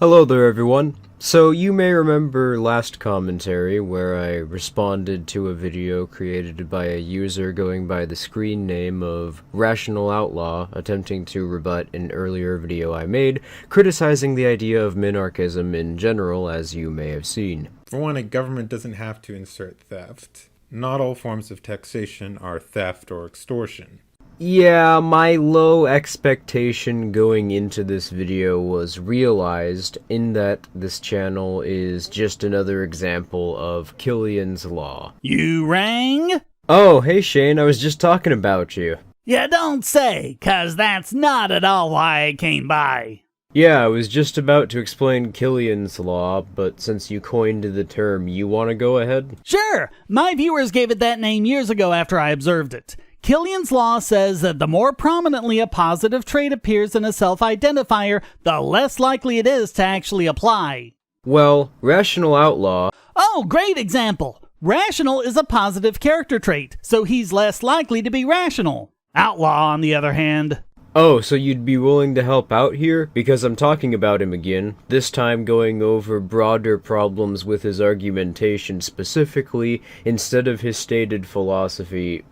Hello there, everyone. So you may remember last commentary where I responded to a video created by a user going by the screen name of Rational Outlaw, attempting to rebut an earlier video I made, criticizing the idea of minarchism in general, as you may have seen. For one, a government doesn't have to insert theft. Not all forms of taxation are theft or extortion. Yeah, my low expectation going into this video was realized in that this channel is just another example of Killian's Law. You rang? Oh, hey Shane, I was just talking about you. You don't say, 'cause that's not at all why I came by. Yeah, I was just about to explain Killian's Law, but since you coined the term, you want to go ahead? Sure, my viewers gave it that name years ago after I observed it. Killian's Law says that the more prominently a positive trait appears in a self-identifier, the less likely it is to actually apply. Well, Rational Outlaw... Oh, great example! Rational is a positive character trait, so he's less likely to be rational. Outlaw, on the other hand... Oh, so you'd be willing to help out here? Because I'm talking about him again, this time going over broader problems with his argumentation specifically, instead of his stated philosophy,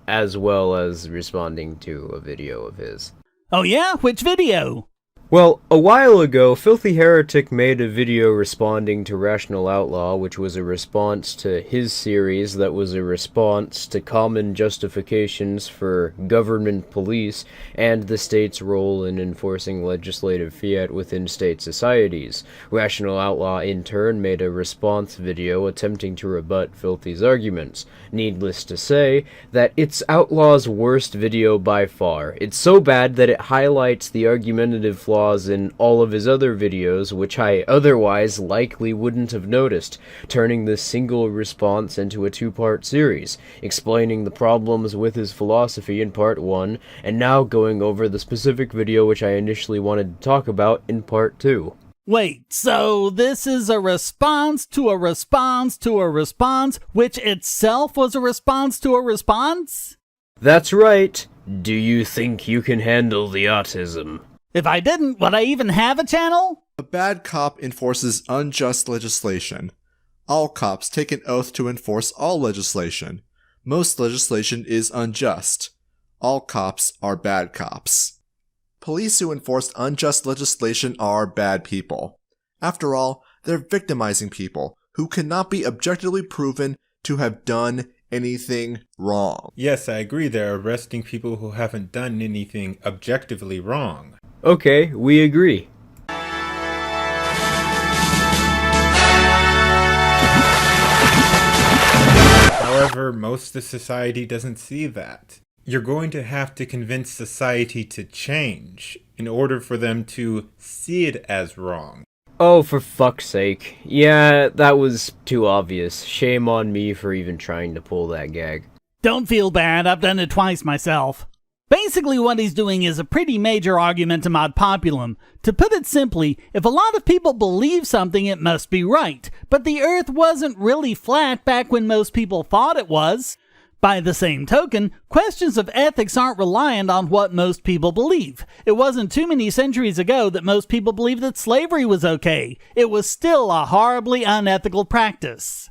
as well as responding to a video of his. Oh yeah? Which video? Well, a while ago, Filthy Heretic made a video responding to Rational Outlaw, which was a response to his series that was a response to common justifications for government police and the state's role in enforcing legislative fiat within state societies. Rational Outlaw, in turn, made a response video attempting to rebut Filthy's arguments. Needless to say, that it's Outlaw's worst video by far. It's so bad that it highlights the argumentative flaws in all of his other videos, which I otherwise likely wouldn't have noticed, turning this single response into a two-part series, explaining the problems with his philosophy in part 1, and now going over the specific video which I initially wanted to talk about in part 2. Wait, so this is a response to a response to a response, which itself was a response to a response? That's right. Do you think you can handle the autism? If I didn't, would I even have a channel? A bad cop enforces unjust legislation. All cops take an oath to enforce all legislation. Most legislation is unjust. All cops are bad cops. Police who enforce unjust legislation are bad people. After all, they're victimizing people who cannot be objectively proven to have done anything wrong. Yes, I agree, they're arresting people who haven't done anything objectively wrong. Okay, we agree. However, most of society doesn't see that. You're going to have to convince society to change in order for them to see it as wrong. Oh, for fuck's sake. Yeah, that was too obvious. Shame on me for even trying to pull that gag. Don't feel bad, I've done it twice myself. Basically what he's doing is a pretty major argumentum ad populum. To put it simply, if a lot of people believe something, it must be right. But the earth wasn't really flat back when most people thought it was. By the same token, questions of ethics aren't reliant on what most people believe. It wasn't too many centuries ago that most people believed that slavery was okay. It was still a horribly unethical practice.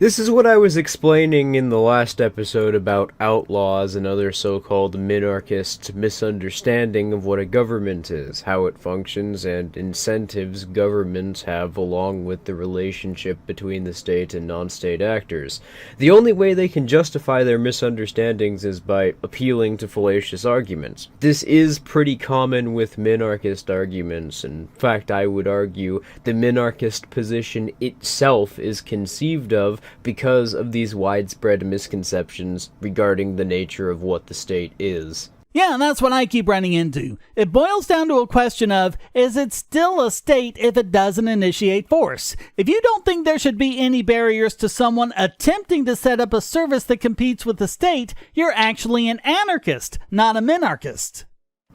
This is what I was explaining in the last episode about outlaws and other so-called minarchist misunderstanding of what a government is, how it functions, and incentives governments have along with the relationship between the state and non-state actors. The only way they can justify their misunderstandings is by appealing to fallacious arguments. This is pretty common with minarchist arguments. In fact, I would argue the minarchist position itself is conceived of because of these widespread misconceptions regarding the nature of what the state is. Yeah, and that's what I keep running into. It boils down to a question of, is it still a state if it doesn't initiate force? If you don't think there should be any barriers to someone attempting to set up a service that competes with the state, you're actually an anarchist, not a minarchist.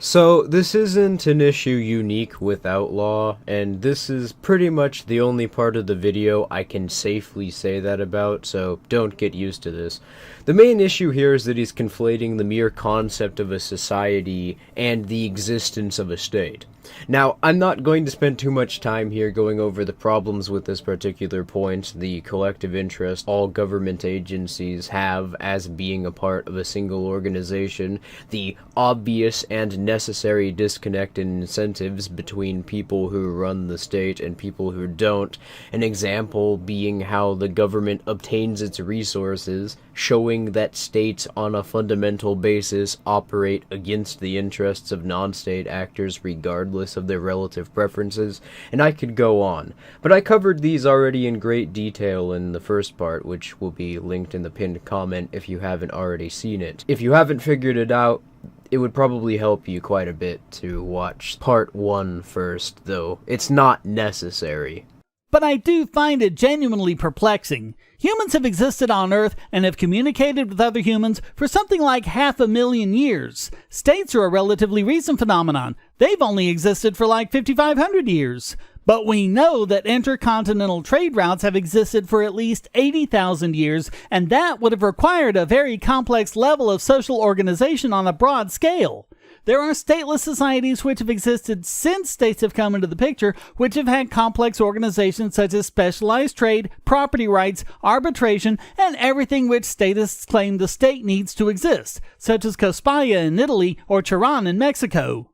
So, this isn't an issue unique with Outlaw, and this is pretty much the only part of the video I can safely say that about, so don't get used to this. The main issue here is that he's conflating the mere concept of a society and the existence of a state. Now, I'm not going to spend too much time here going over the problems with this particular point, the collective interest all government agencies have as being a part of a single organization, the obvious and necessary disconnect in incentives between people who run the state and people who don't, an example being how the government obtains its resources, showing that states on a fundamental basis operate against the interests of non-state actors regardless of their relative preferences, and I could go on. But I covered these already in great detail in the first part, which will be linked in the pinned comment if you haven't already seen it. If you haven't figured it out, it would probably help you quite a bit to watch part 1 first, though it's not necessary. But I do find it genuinely perplexing. Humans have existed on Earth and have communicated with other humans for something like 500,000 years. States are a relatively recent phenomenon. They've only existed for like 5,500 years. But we know that intercontinental trade routes have existed for at least 80,000 years, and that would have required a very complex level of social organization on a broad scale. There are stateless societies which have existed since states have come into the picture, which have had complex organizations such as specialized trade, property rights, arbitration, and everything which statists claim the state needs to exist, such as Cospaia in Italy or Tehran in Mexico.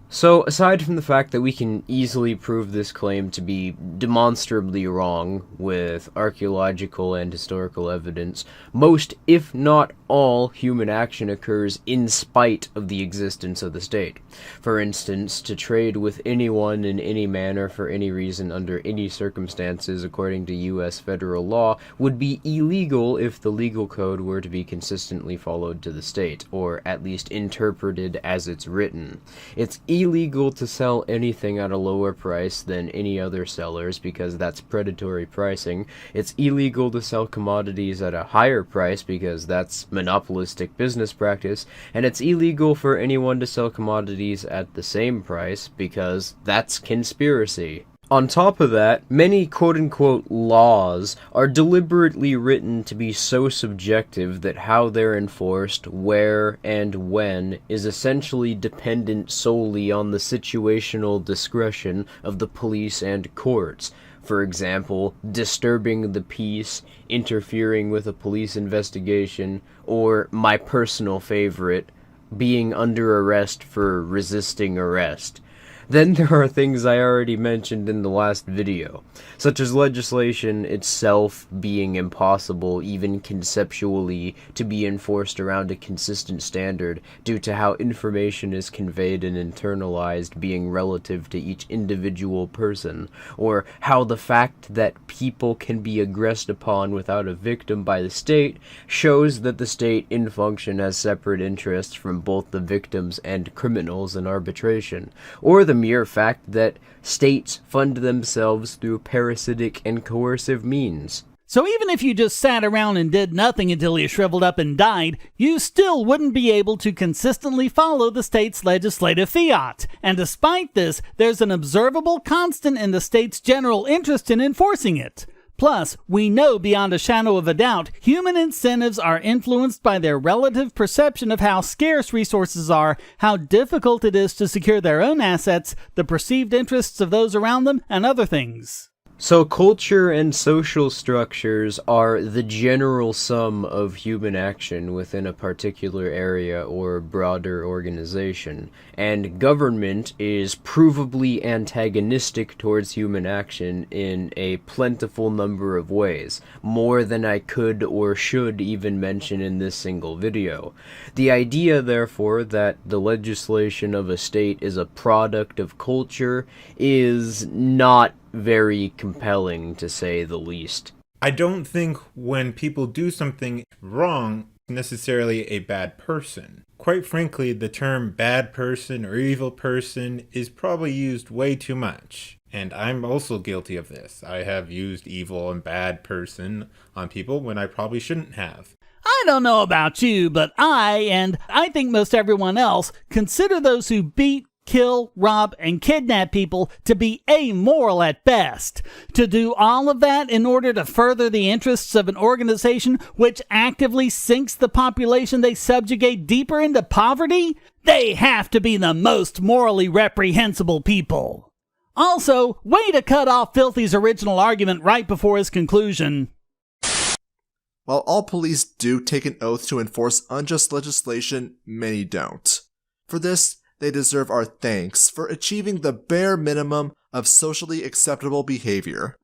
So, aside from the fact that we can easily prove this claim to be demonstrably wrong with archaeological and historical evidence, most, if not all, human action occurs in spite of the existence of the state. For instance, to trade with anyone in any manner for any reason under any circumstances according to U.S. federal law would be illegal if the legal code were to be consistently followed to the state, or at least interpreted as it's written. It's illegal to sell anything at a lower price than any other sellers because that's predatory pricing. It's illegal to sell commodities at a higher price because that's monopolistic business practice, and it's illegal for anyone to sell commodities at the same price because that's conspiracy. On top of that, many quote-unquote laws are deliberately written to be so subjective that how they're enforced, where, and when is essentially dependent solely on the situational discretion of the police and courts. For example, disturbing the peace, interfering with a police investigation, or, my personal favorite, being under arrest for resisting arrest. Then there are things I already mentioned in the last video, such as legislation itself being impossible even conceptually to be enforced around a consistent standard due to how information is conveyed and internalized being relative to each individual person, or how the fact that people can be aggressed upon without a victim by the state shows that the state in function has separate interests from both the victims and criminals in arbitration, or the mere fact that states fund themselves through parasitic and coercive means. So even if you just sat around and did nothing until you shriveled up and died, you still wouldn't be able to consistently follow the state's legislative fiat. And despite this, there's an observable constant in the state's general interest in enforcing it. Plus, we know beyond a shadow of a doubt, human incentives are influenced by their relative perception of how scarce resources are, how difficult it is to secure their own assets, the perceived interests of those around them, and other things. So culture and social structures are the general sum of human action within a particular area or broader organization, and government is provably antagonistic towards human action in a plentiful number of ways, more than I could or should even mention in this single video. The idea, therefore, that the legislation of a state is a product of culture is not very compelling, to say the least. I don't think when people do something wrong, necessarily a bad person. Quite frankly, the term bad person or evil person is probably used way too much. And I'm also guilty of this. I have used evil and bad person on people when I probably shouldn't have. I don't know about you, but and I think most everyone else, consider those who beat, kill, rob, and kidnap people to be amoral at best. To do all of that in order to further the interests of an organization which actively sinks the population they subjugate deeper into poverty? They have to be the most morally reprehensible people. Also, way to cut off Filthy's original argument right before his conclusion. While all police do take an oath to enforce unjust legislation, many don't. For this, they deserve our thanks for achieving the bare minimum of socially acceptable behavior.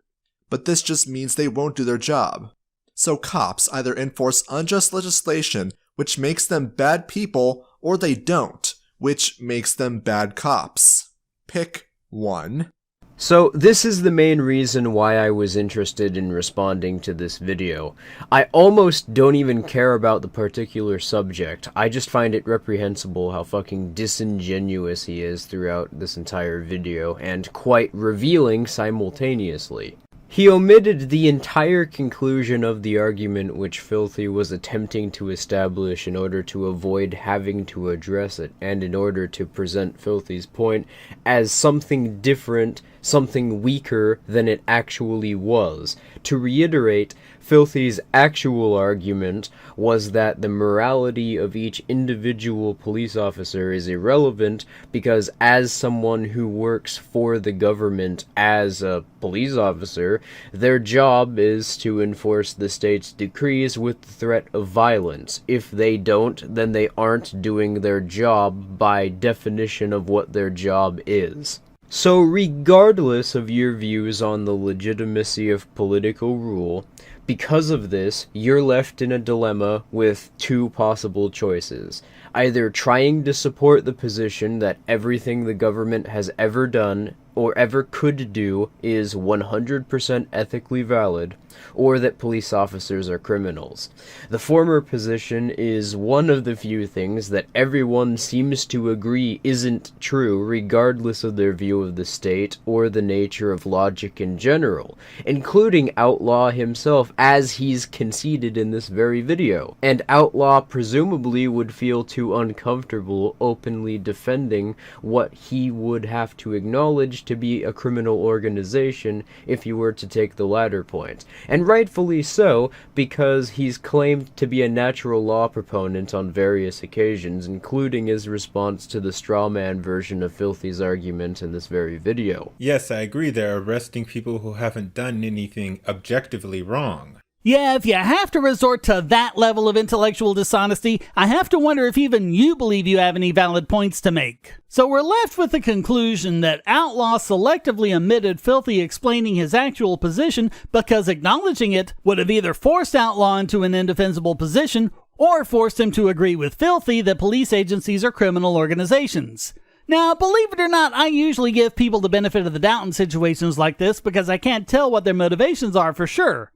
But this just means they won't do their job. So cops either enforce unjust legislation, which makes them bad people, or they don't, which makes them bad cops. Pick one. So this is the main reason why I was interested in responding to this video. I almost don't even care about the particular subject. I just find it reprehensible how fucking disingenuous he is throughout this entire video, and quite revealing simultaneously. He omitted the entire conclusion of the argument which Filthy was attempting to establish in order to avoid having to address it, and in order to present Filthy's point as something different, something weaker than it actually was. To reiterate, Filthy's actual argument was that the morality of each individual police officer is irrelevant because as someone who works for the government as a police officer, their job is to enforce the state's decrees with the threat of violence. If they don't, then they aren't doing their job by definition of what their job is. So regardless of your views on the legitimacy of political rule, because of this, you're left in a dilemma with two possible choices. Either trying to support the position that everything the government has ever done or ever could do is 100% ethically valid, or that police officers are criminals. The former position is one of the few things that everyone seems to agree isn't true, regardless of their view of the state or the nature of logic in general, including Outlaw himself, as he's conceded in this very video. And Outlaw presumably would feel too uncomfortable openly defending what he would have to acknowledge to be a criminal organization if you were to take the latter point. And rightfully so, because he's claimed to be a natural law proponent on various occasions, including his response to the straw man version of Filthy's argument in this very video. Yes, I agree they're arresting people who haven't done anything objectively wrong. Yeah, if you have to resort to that level of intellectual dishonesty, I have to wonder if even you believe you have any valid points to make. So we're left with the conclusion that Outlaw selectively omitted Filthy explaining his actual position because acknowledging it would have either forced Outlaw into an indefensible position or forced him to agree with Filthy that police agencies are criminal organizations. Now, believe it or not, I usually give people the benefit of the doubt in situations like this because I can't tell what their motivations are for sure.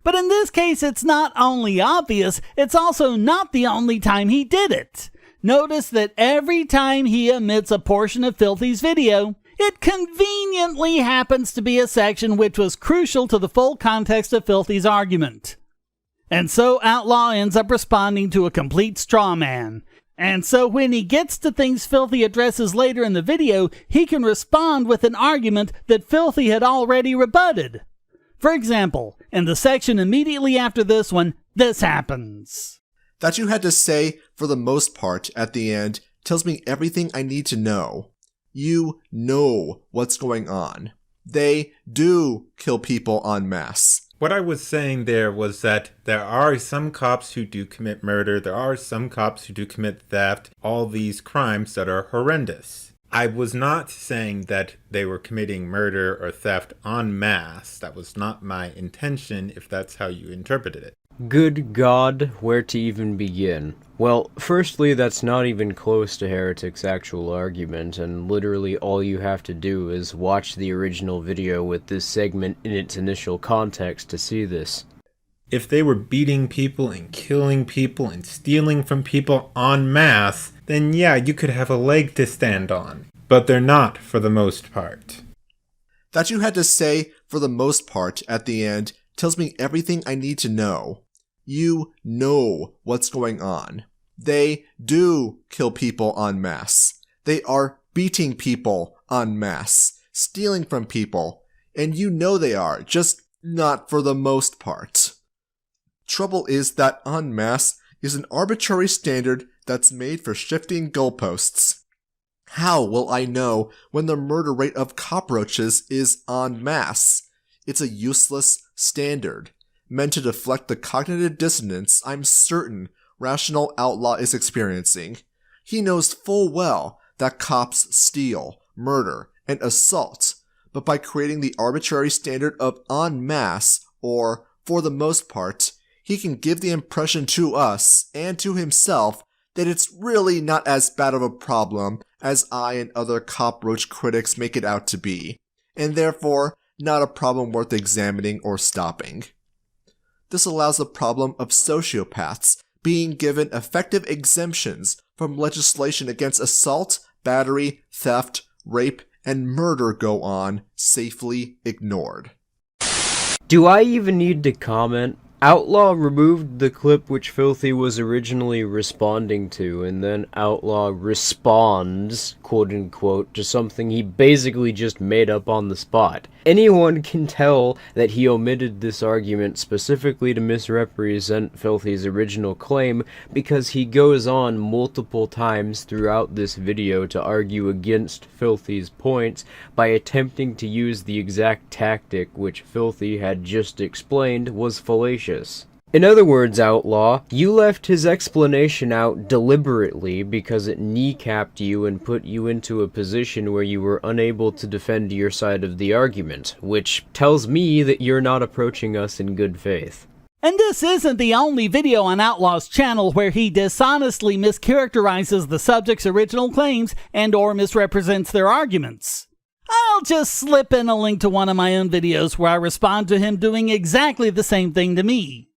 But in this case, it's not only obvious, it's also not the only time he did it. Notice that every time he omits a portion of Filthy's video, it conveniently happens to be a section which was crucial to the full context of Filthy's argument. And so Outlaw ends up responding to a complete straw man. And so when he gets to things Filthy addresses later in the video, he can respond with an argument that Filthy had already rebutted. For example, in the section immediately after this one, this happens. That you had to say, for the most part, at the end, tells me everything I need to know. You know what's going on. They do kill people en masse. What I was saying there was that there are some cops who do commit murder, there are some cops who do commit theft, all these crimes that are horrendous. I was not saying that they were committing murder or theft en masse. That was not my intention, if that's how you interpreted it. Good God, where to even begin? Well, firstly, that's not even close to Heretic's actual argument, and literally all you have to do is watch the original video with this segment in its initial context to see this. If they were beating people and killing people and stealing from people en masse, then yeah, you could have a leg to stand on. But they're not, for the most part. That you had to say, for the most part, at the end, tells me everything I need to know. You know what's going on. They do kill people en masse. They are beating people en masse, stealing from people, and you know they are, just not for the most part. Trouble is that en masse is an arbitrary standard that's made for shifting goalposts. How will I know when the murder rate of cockroaches is en masse? It's a useless standard, meant to deflect the cognitive dissonance I'm certain Rational Outlaw is experiencing. He knows full well that cops steal, murder, and assault, but by creating the arbitrary standard of en masse, or for the most part, he can give the impression to us and to himself that it's really not as bad of a problem as I and other cockroach critics make it out to be, and therefore not a problem worth examining or stopping. This allows the problem of sociopaths being given effective exemptions from legislation against assault, battery, theft, rape, and murder go on safely ignored. Do I even need to comment? Outlaw removed the clip which Filthy was originally responding to, and then Outlaw responds, quote-unquote, to something he basically just made up on the spot. Anyone can tell that he omitted this argument specifically to misrepresent Filthy's original claim, because he goes on multiple times throughout this video to argue against Filthy's points by attempting to use the exact tactic which Filthy had just explained was fallacious. In other words, Outlaw, you left his explanation out deliberately because it kneecapped you and put you into a position where you were unable to defend your side of the argument, which tells me that you're not approaching us in good faith. And this isn't the only video on Outlaw's channel where he dishonestly mischaracterizes the subject's original claims and or misrepresents their arguments. I'll just slip in a link to one of my own videos where I respond to him doing exactly the same thing to me.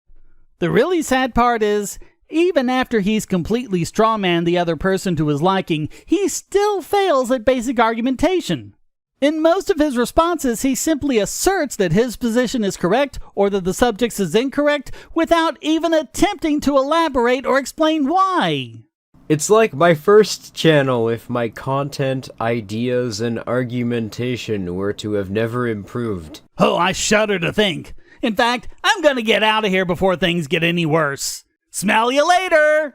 The really sad part is, even after he's completely strawmanned the other person to his liking, he still fails at basic argumentation. In most of his responses, he simply asserts that his position is correct or that the subject's is incorrect without even attempting to elaborate or explain why. It's like my first channel if my content, ideas, and argumentation were to have never improved. Oh, I shudder to think. In fact, I'm gonna get out of here before things get any worse. Smell you later!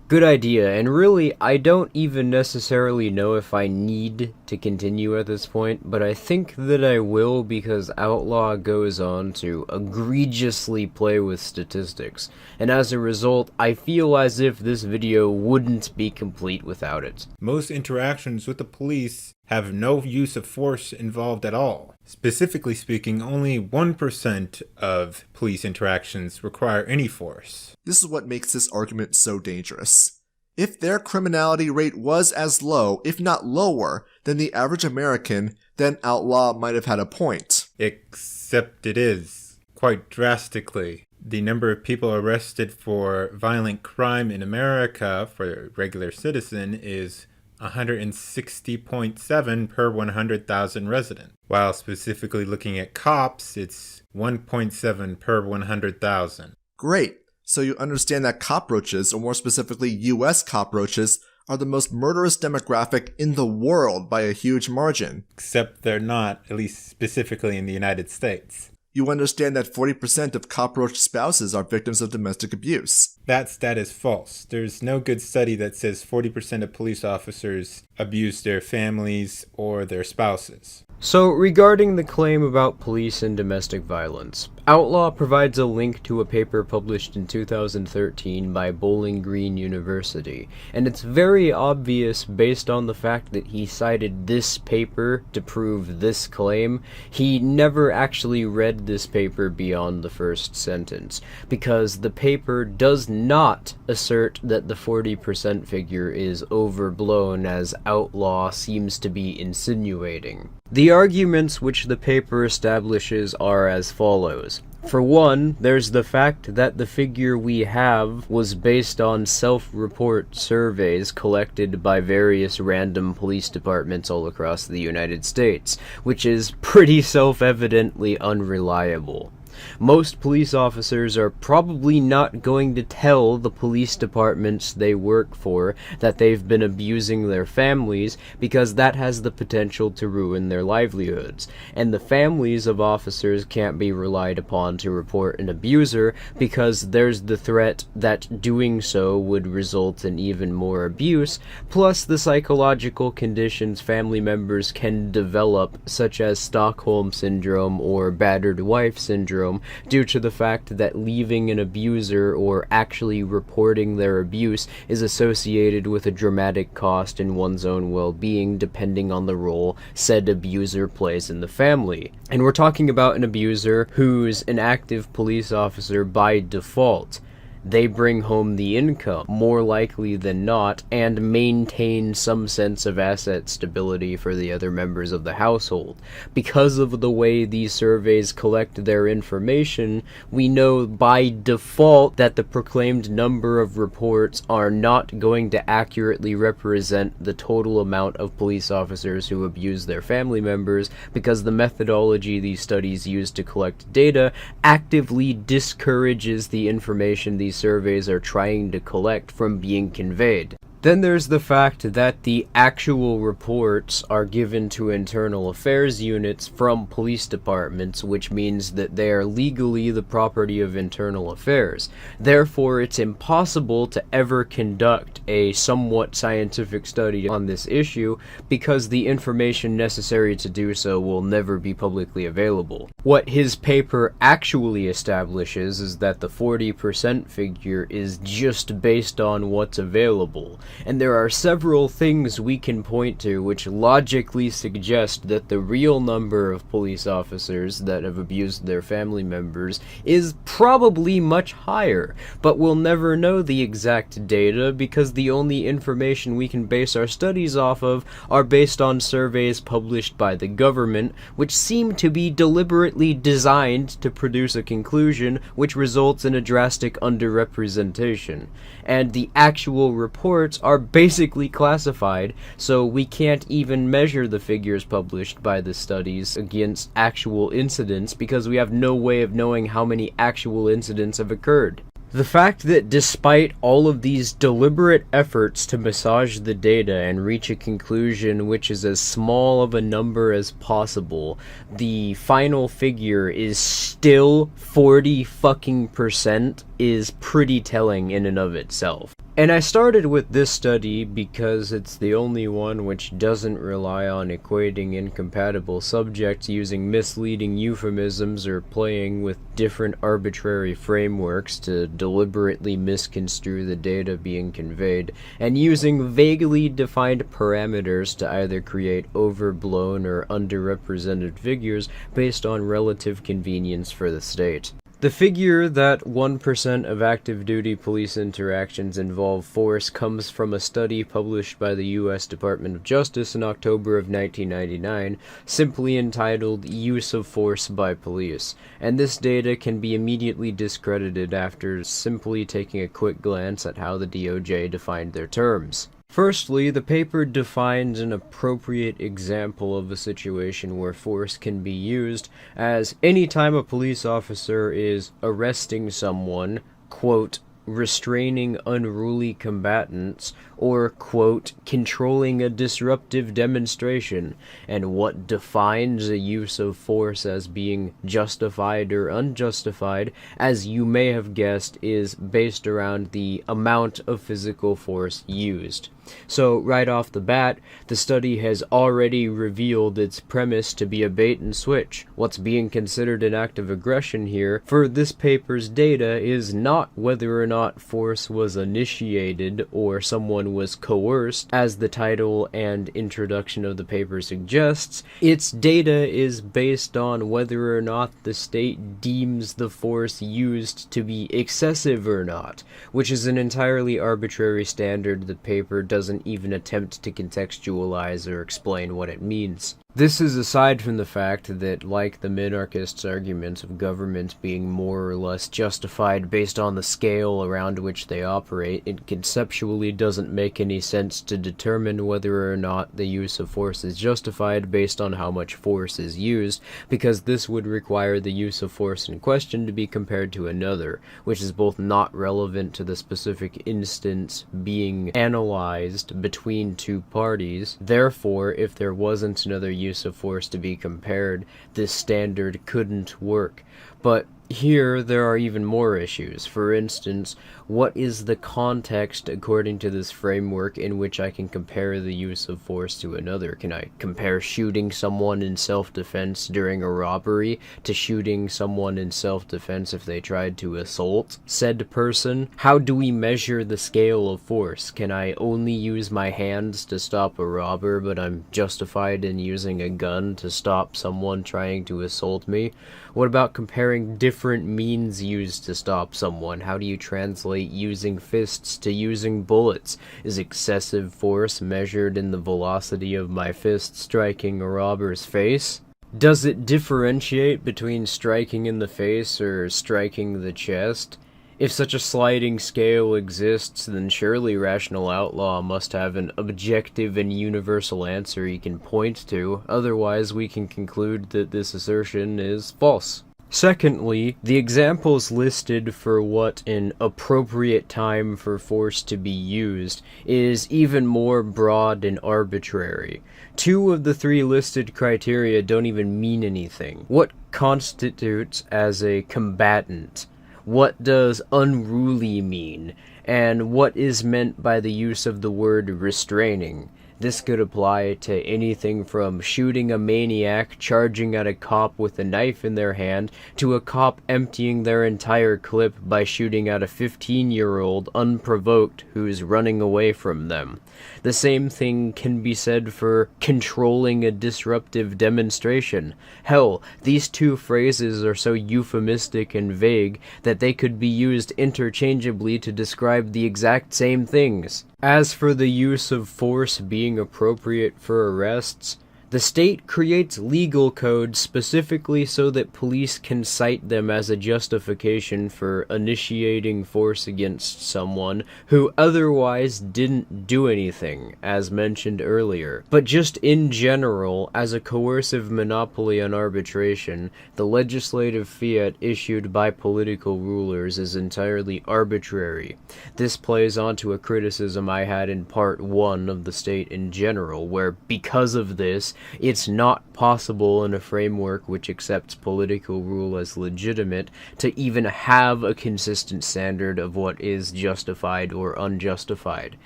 Good idea, and really, I don't even necessarily know if I need to continue at this point, but I think that I will because Outlaw goes on to egregiously play with statistics, and as a result, I feel as if this video wouldn't be complete without it. Most interactions with the police have no use of force involved at all. Specifically speaking, only 1% of police interactions require any force. This is what makes this argument so dangerous. If their criminality rate was as low, if not lower, than the average American, then Outlaw might have had a point. Except it is, quite drastically. The number of people arrested for violent crime in America for a regular citizen is 160.7 per 100,000 residents, while specifically looking at cops, it's 1.7 per 100,000. Great. So you understand that cockroaches, or more specifically US cockroaches, are the most murderous demographic in the world by a huge margin. Except they're not, at least specifically in the United States. You understand that 40% of cockroach spouses are victims of domestic abuse. That stat is false. There's no good study that says 40% of police officers abuse their families or their spouses. So, regarding the claim about police and domestic violence, Outlaw provides a link to a paper published in 2013 by Bowling Green University, and it's very obvious based on the fact that he cited this paper to prove this claim. He never actually read this paper beyond the first sentence, because the paper does not assert that the 40% figure is overblown as Outlaw seems to be insinuating. The arguments which the paper establishes are as follows. For one, there's the fact that the figure we have was based on self-report surveys collected by various random police departments all across the United States, which is pretty self-evidently unreliable. Most police officers are probably not going to tell the police departments they work for that they've been abusing their families, because that has the potential to ruin their livelihoods. And the families of officers can't be relied upon to report an abuser, because there's the threat that doing so would result in even more abuse, plus the psychological conditions family members can develop, such as Stockholm Syndrome or battered wife syndrome, due to the fact that leaving an abuser or actually reporting their abuse is associated with a dramatic cost in one's own well-being, depending on the role said abuser plays in the family. And we're talking about an abuser who's an active police officer by default. They bring home the income, more likely than not, and maintain some sense of asset stability for the other members of the household. Because of the way these surveys collect their information, we know by default that the proclaimed number of reports are not going to accurately represent the total amount of police officers who abuse their family members, because the methodology these studies use to collect data actively discourages the information these surveys are trying to collect from being conveyed. Then there's the fact that the actual reports are given to internal affairs units from police departments, which means that they are legally the property of internal affairs. Therefore, it's impossible to ever conduct a somewhat scientific study on this issue, because the information necessary to do so will never be publicly available. What his paper actually establishes is that the 40% figure is just based on what's available. And there are several things we can point to which logically suggest that the real number of police officers that have abused their family members is probably much higher, but we'll never know the exact data because the only information we can base our studies off of are based on surveys published by the government, which seem to be deliberately designed to produce a conclusion which results in a drastic underrepresentation. And the actual reports are basically classified, so we can't even measure the figures published by the studies against actual incidents because we have no way of knowing how many actual incidents have occurred. The fact that despite all of these deliberate efforts to massage the data and reach a conclusion which is as small of a number as possible, the final figure is still 40% is pretty telling in and of itself. And I started with this study because it's the only one which doesn't rely on equating incompatible subjects using misleading euphemisms or playing with different arbitrary frameworks to deliberately misconstrue the data being conveyed, and using vaguely defined parameters to either create overblown or underrepresented figures based on relative convenience for the state. The figure that 1% of active duty police interactions involve force comes from a study published by the U.S. Department of Justice in October of 1999, simply entitled Use of Force by Police, and this data can be immediately discredited after simply taking a quick glance at how the DOJ defined their terms. Firstly, the paper defines an appropriate example of a situation where force can be used as any time a police officer is arresting someone, quote, restraining unruly combatants, or, quote, controlling a disruptive demonstration, and what defines a use of force as being justified or unjustified, as you may have guessed, is based around the amount of physical force used. So, right off the bat, the study has already revealed its premise to be a bait and switch. What's being considered an act of aggression here for this paper's data is not whether or not force was initiated or someone was coerced, as the title and introduction of the paper suggests. Its data is based on whether or not the state deems the force used to be excessive or not, which is an entirely arbitrary standard the paper doesn't even attempt to contextualize or explain what it means. This is aside from the fact that, like the minarchists' arguments of government being more or less justified based on the scale around which they operate, it conceptually doesn't make any sense to determine whether or not the use of force is justified based on how much force is used, because this would require the use of force in question to be compared to another, which is both not relevant to the specific instance being analyzed between two parties. Therefore, if there wasn't another use of force to be compared, this standard couldn't work. But here, there are even more issues. For instance, what is the context according to this framework in which I can compare the use of force to another? Can I compare shooting someone in self-defense during a robbery to shooting someone in self-defense if they tried to assault said person? How do we measure the scale of force? Can I only use my hands to stop a robber, but I'm justified in using a gun to stop someone trying to assault me? What about comparing different means used to stop someone? How do you translate using fists to using bullets? Is excessive force measured in the velocity of my fist striking a robber's face? Does it differentiate between striking in the face or striking the chest? If such a sliding scale exists, then surely Rational Outlaw must have an objective and universal answer he can point to, otherwise we can conclude that this assertion is false. Secondly, the examples listed for what an appropriate time for force to be used is even more broad and arbitrary. 2 of the 3 listed criteria don't even mean anything. What constitutes as a combatant? What does unruly mean? And what is meant by the use of the word restraining? This could apply to anything from shooting a maniac charging at a cop with a knife in their hand to a cop emptying their entire clip by shooting at a 15-year-old unprovoked who's running away from them. The same thing can be said for controlling a disruptive demonstration. Hell, these 2 phrases are so euphemistic and vague that they could be used interchangeably to describe the exact same things. As for the use of force being appropriate for arrests, the state creates legal codes specifically so that police can cite them as a justification for initiating force against someone who otherwise didn't do anything, as mentioned earlier. But just in general, as a coercive monopoly on arbitration, the legislative fiat issued by political rulers is entirely arbitrary. This plays onto a criticism I had in Part 1 of the state in general, where because of this, it's not possible in a framework which accepts political rule as legitimate to even have a consistent standard of what is justified or unjustified.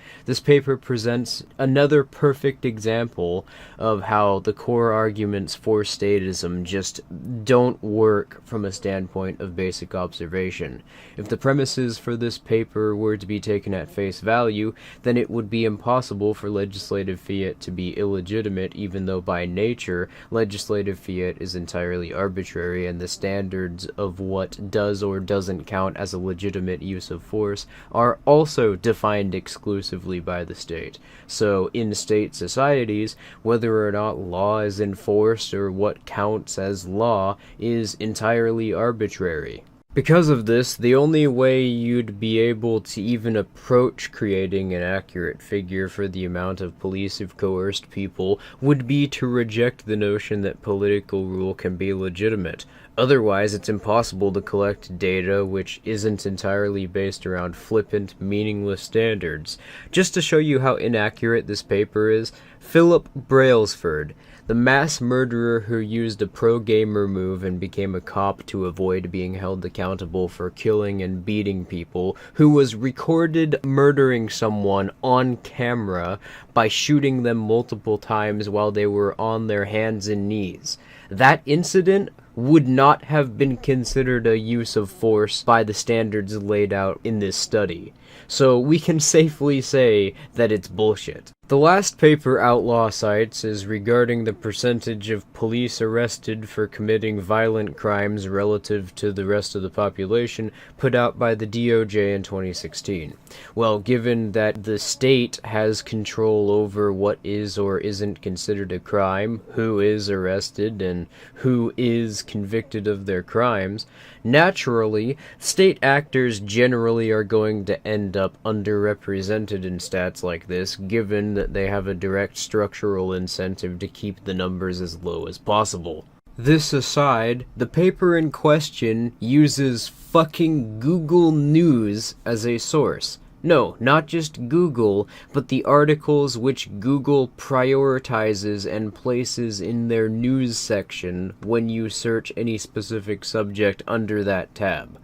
This paper presents another perfect example of how the core arguments for statism just don't work from a standpoint of basic observation. If the premises for this paper were to be taken at face value, then it would be impossible for legislative fiat to be illegitimate, even though by nature, legislative fiat is entirely arbitrary, and the standards of what does or doesn't count as a legitimate use of force are also defined exclusively by the state. So, in state societies, whether or not law is enforced or what counts as law is entirely arbitrary. Because of this, the only way you'd be able to even approach creating an accurate figure for the amount of police who've coerced people would be to reject the notion that political rule can be legitimate. Otherwise, it's impossible to collect data which isn't entirely based around flippant, meaningless standards. Just to show you how inaccurate this paper is, Philip Brailsford, the mass murderer who used a pro-gamer move and became a cop to avoid being held accountable for killing and beating people, who was recorded murdering someone on camera by shooting them multiple times while they were on their hands and knees. That incident would not have been considered a use of force by the standards laid out in this study. So we can safely say that it's bullshit. The last paper Outlaw cites is regarding the percentage of police arrested for committing violent crimes relative to the rest of the population, put out by the DOJ in 2016. Well, given that the state has control over what is or isn't considered a crime, who is arrested, and who is convicted of their crimes, naturally, state actors generally are going to end up underrepresented in stats like this, given that they have a direct structural incentive to keep the numbers as low as possible. This aside, the paper in question uses fucking Google News as a source. No, not just Google, but the articles which Google prioritizes and places in their news section when you search any specific subject under that tab.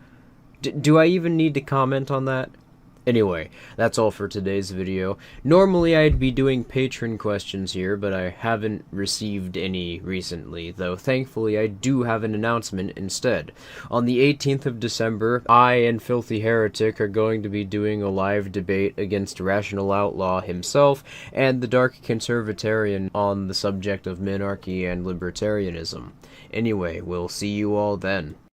Do I even need to comment on that? Anyway, that's all for today's video. Normally I'd be doing patron questions here, but I haven't received any recently, though thankfully I do have an announcement instead. On the 18th of December, I and Filthy Heretic are going to be doing a live debate against Rational Outlaw himself and the Dark Conservatarian on the subject of minarchy and libertarianism. Anyway, we'll see you all then.